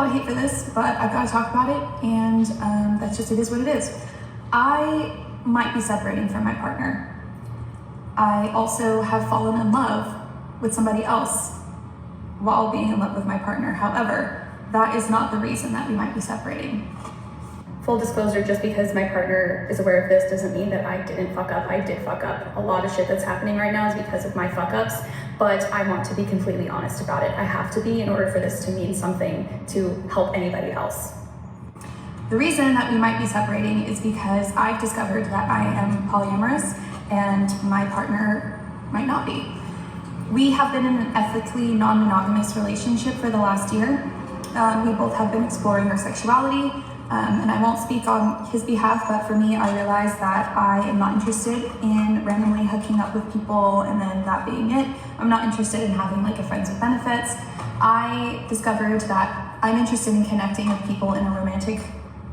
lot of hate for this, but I've got to talk about it, and that's just, it is what it is. I might be separating from my partner. I also have fallen in love with somebody else while being in love with my partner. However, that is not the reason that we might be separating. Full disclosure, just because my partner is aware of this doesn't mean that I didn't fuck up. I did fuck up. A lot of shit that's happening right now is because of my fuck ups, but I want to be completely honest about it. I have to be in order for this to mean something to help anybody else. The reason that we might be separating is because I've discovered that I am polyamorous and my partner might not be. We have been in an ethically non-monogamous relationship for the last year. We both have been exploring our sexuality, and I won't speak on his behalf, but for me, I realized that I am not interested in randomly hooking up with people and then that being it. I'm not interested in having like a friends with benefits. I discovered that I'm interested in connecting with people in a romantic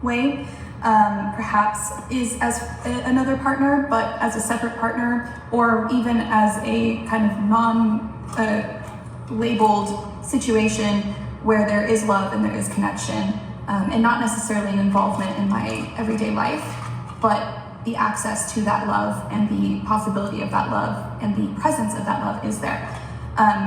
way, perhaps is as another partner, but as a separate partner, or even as a kind of non-labeled situation where there is love and there is connection, and not necessarily an involvement in my everyday life, but the access to that love and the possibility of that love and the presence of that love is there.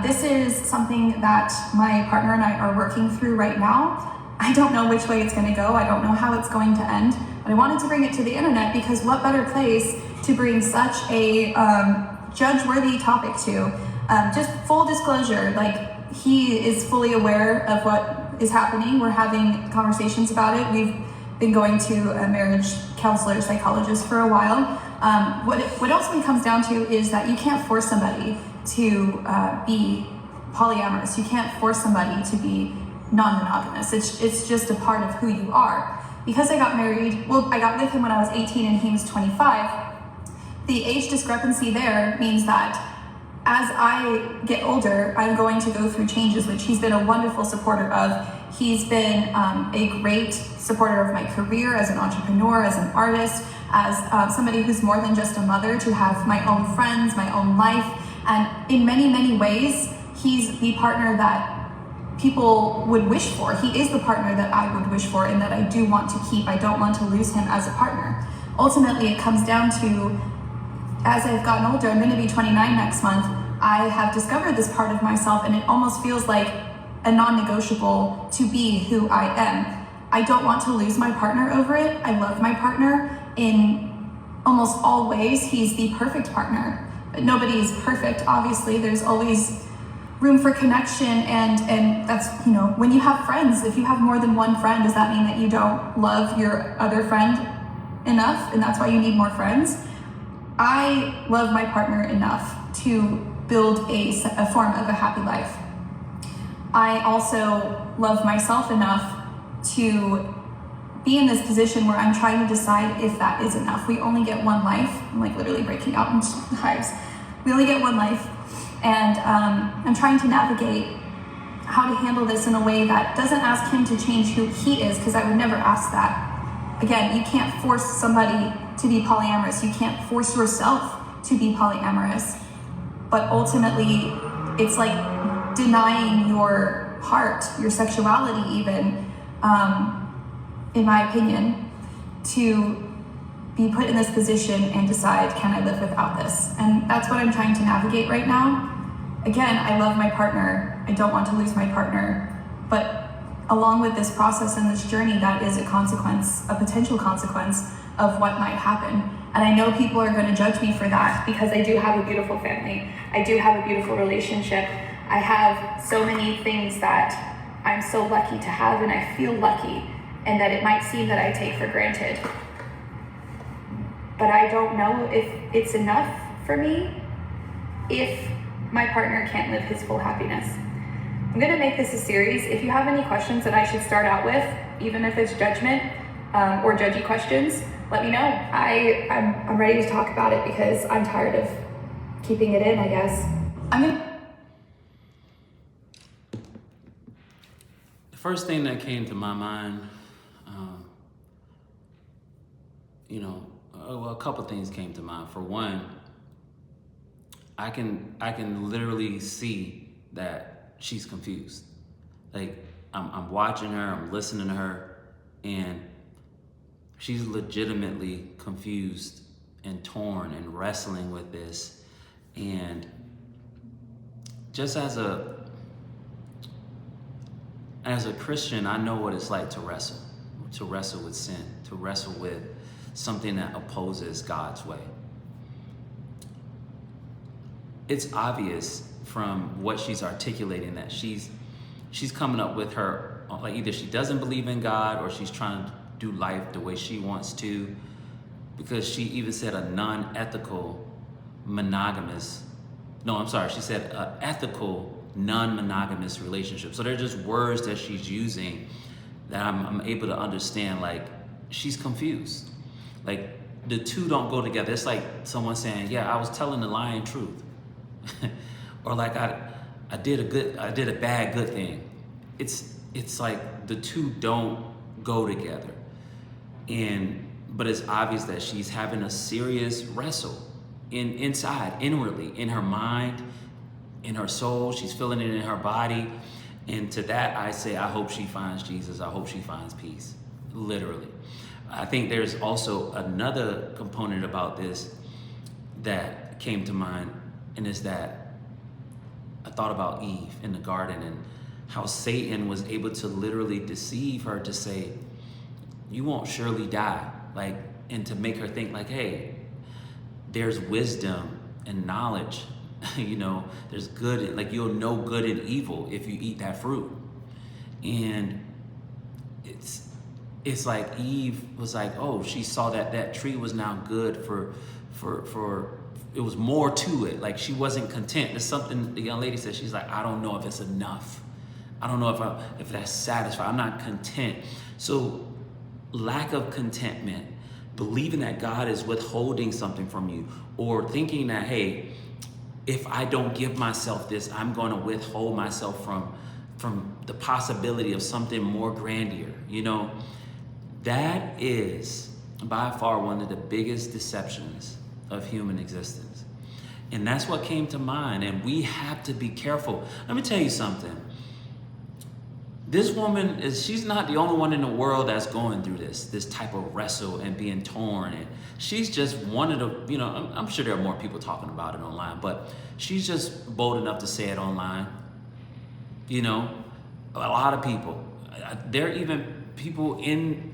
This is something that my partner and I are working through right now. I don't know which way it's going to go. I don't know how it's going to end, but I wanted to bring it to the internet because what better place to bring such a judge-worthy topic to. Just full disclosure, like, he is fully aware of what is happening. We're having conversations about it. We've been going to a marriage counselor, psychologist for a while. What it ultimately comes down to is that you can't force somebody to be polyamorous. You can't force somebody to be non-monogamous. It's just a part of who you are. Because I got married, I got with him when I was 18 and he was 25. The age discrepancy there means that as I get older, I'm going to go through changes, which he's been a wonderful supporter of. He's been a great supporter of my career as an entrepreneur, as an artist, as somebody who's more than just a mother, to have my own friends, my own life. And in many, many ways, he's the partner that people would wish for. He is the partner that I would wish for and that I do want to keep. I don't want to lose him as a partner. Ultimately, it comes down to, as I've gotten older, I'm going to be 29 next month, I have discovered this part of myself, and it almost feels like a non-negotiable to be who I am. I don't want to lose my partner over it. I love my partner in almost all ways. He's the perfect partner, but nobody is perfect. Obviously, there's always room for connection, and that's, when you have friends, if you have more than one friend, does that mean that you don't love your other friend enough, and that's why you need more friends? I love my partner enough to build a form of a happy life. I also love myself enough to be in this position where I'm trying to decide if that is enough. We only get one life. I'm like literally breaking out into hives. We only get one life, and I'm trying to navigate how to handle this in a way that doesn't ask him to change who he is, because I would never ask that. Again, you can't force somebody to be polyamorous. You can't force yourself to be polyamorous. But ultimately, it's like denying your heart, your sexuality even, in my opinion, to be put in this position and decide, can I live without this? And that's what I'm trying to navigate right now. Again, I love my partner. I don't want to lose my partner. But along with this process and this journey, that is a consequence, a potential consequence of what might happen. And I know people are going to judge me for that because I do have a beautiful family. I do have a beautiful relationship. I have so many things that I'm so lucky to have, and I feel lucky, and that it might seem that I take for granted. But I don't know if it's enough for me if my partner can't live his full happiness. I'm going to make this a series. If you have any questions that I should start out with, even if it's judgment or judgy questions, let me know. I'm ready to talk about it because I'm tired of keeping it in, I guess. The first thing that came to my mind, a couple things came to mind. For one, I can literally see that she's confused. Like, I'm watching her, I'm listening to her, and she's legitimately confused and torn and wrestling with this. And just as a Christian, I know what it's like to wrestle with sin, to wrestle with something that opposes God's way. It's obvious from what she's articulating that she's coming up with her, like either she doesn't believe in God or she's trying to do life the way she wants to, because she even said a non-ethical monogamous, no, I'm sorry, she said ethical non-monogamous relationship. So they're just words that she's using that I'm able to understand. Like, she's confused. Like, the two don't go together. It's like someone saying, yeah, I was telling the lying truth. Or like I did a bad good thing. It's like the two don't go together. But it's obvious that she's having a serious wrestle inside, inwardly, in her mind, in her soul. She's feeling it in her body. And to that, I say, I hope she finds Jesus. I hope she finds peace, literally. I think there's also another component about this that came to mind, and it's that I thought about Eve in the garden and how Satan was able to literally deceive her to say, you won't surely die. Like, and to make her think like, hey, there's wisdom and knowledge. You know, there's good, like you'll know good and evil if you eat that fruit. And it's like Eve was like, oh, she saw that tree was now good for it was more to it. Like, she wasn't content. There's something the young lady said. She's like, I don't know if it's enough. I don't know if that's satisfied. I'm not content. So lack of contentment, believing that God is withholding something from you, or thinking that, hey, if I don't give myself this, I'm going to withhold myself from the possibility of something more grandeur. You know, that is by far one of the biggest deceptions of human existence. And that's what came to mind. And we have to be careful. Let me tell you something. This woman she's not the only one in the world that's going through this type of wrestle and being torn. And she's just one of the, you know, I'm sure there are more people talking about it online, but she's just bold enough to say it online. You know, a lot of people, there are even people in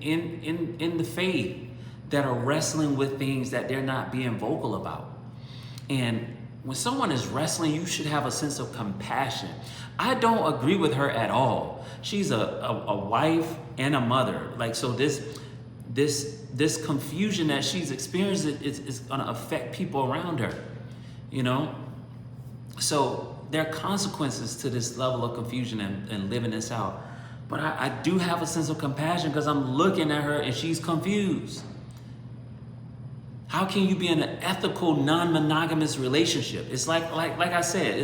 the faith that are wrestling with things that they're not being vocal about. And when someone is wrestling, you should have a sense of compassion. I don't agree with her at all. She's a wife and a mother. Like, so this confusion that she's experiencing is going to affect people around her, you know? So there are consequences to this level of confusion and living this out. But I do have a sense of compassion because I'm looking at her and she's confused. How can you be in an ethical, non-monogamous relationship? It's like I said,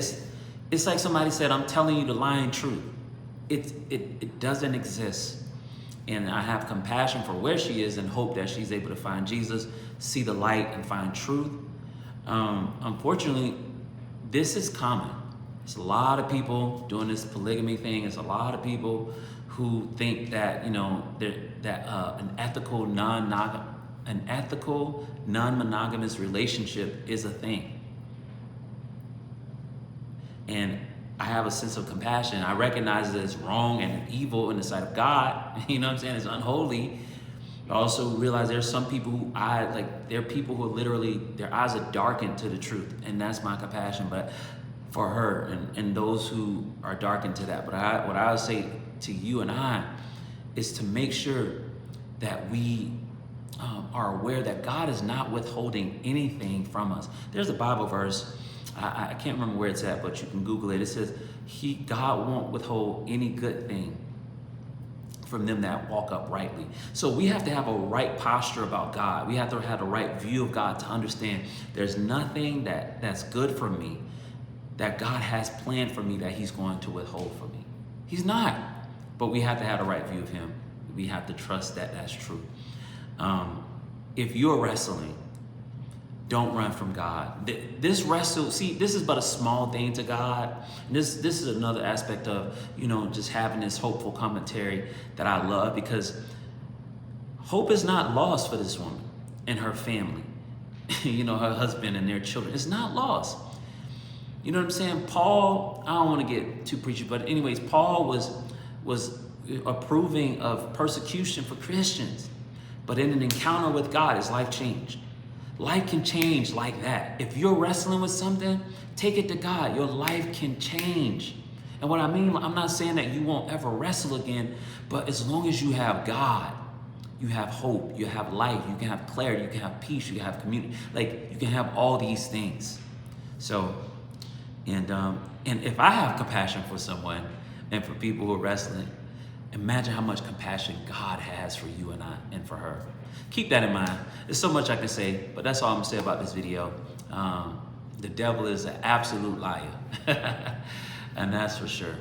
it's like somebody said, I'm telling you the lying truth. It doesn't exist. And I have compassion for where she is and hope that she's able to find Jesus, see the light, and find truth. Unfortunately, this is common. There's a lot of people doing this polygamy thing. There's a lot of people who think that, you know, an ethical, non-monogamous relationship is a thing. And I have a sense of compassion. I recognize that it's wrong and evil in the sight of God. You know what I'm saying? It's unholy. I also realize there's some people who there are people who literally, their eyes are darkened to the truth. And that's my compassion. But for her and those who are darkened to that. But what I would say to you and I is to make sure that we are aware that God is not withholding anything from us. There's a Bible verse, I can't remember where it's at, but you can Google it. It says, God won't withhold any good thing from them that walk uprightly. So we have to have a right posture about God. We have to have the right view of God to understand there's nothing that's good for me that God has planned for me that he's going to withhold from me. He's not. But we have to have the right view of him. We have to trust that that's true. If you're wrestling, don't run from God. This wrestle, see, this is but a small thing to God. This is another aspect of, just having this hopeful commentary that I love, because hope is not lost for this woman and her family, her husband and their children. It's not lost. You know what I'm saying? Paul, I don't want to get too preachy, but anyways, Paul was approving of persecution for Christians, but in an encounter with God, his life changed. Life can change like that. If you're wrestling with something, take it to God. Your life can change. And what I mean, I'm not saying that you won't ever wrestle again, but as long as you have God, you have hope, you have life, you can have clarity, you can have peace, you can have community. Like, you can have all these things. So, and if I have compassion for someone and for people who are wrestling, imagine how much compassion God has for you and I and for her. Keep that in mind. There's so much I can say, but that's all I'm gonna say about this video. The devil is an absolute liar, and that's for sure.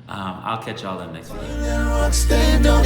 I'll catch y'all in the next video.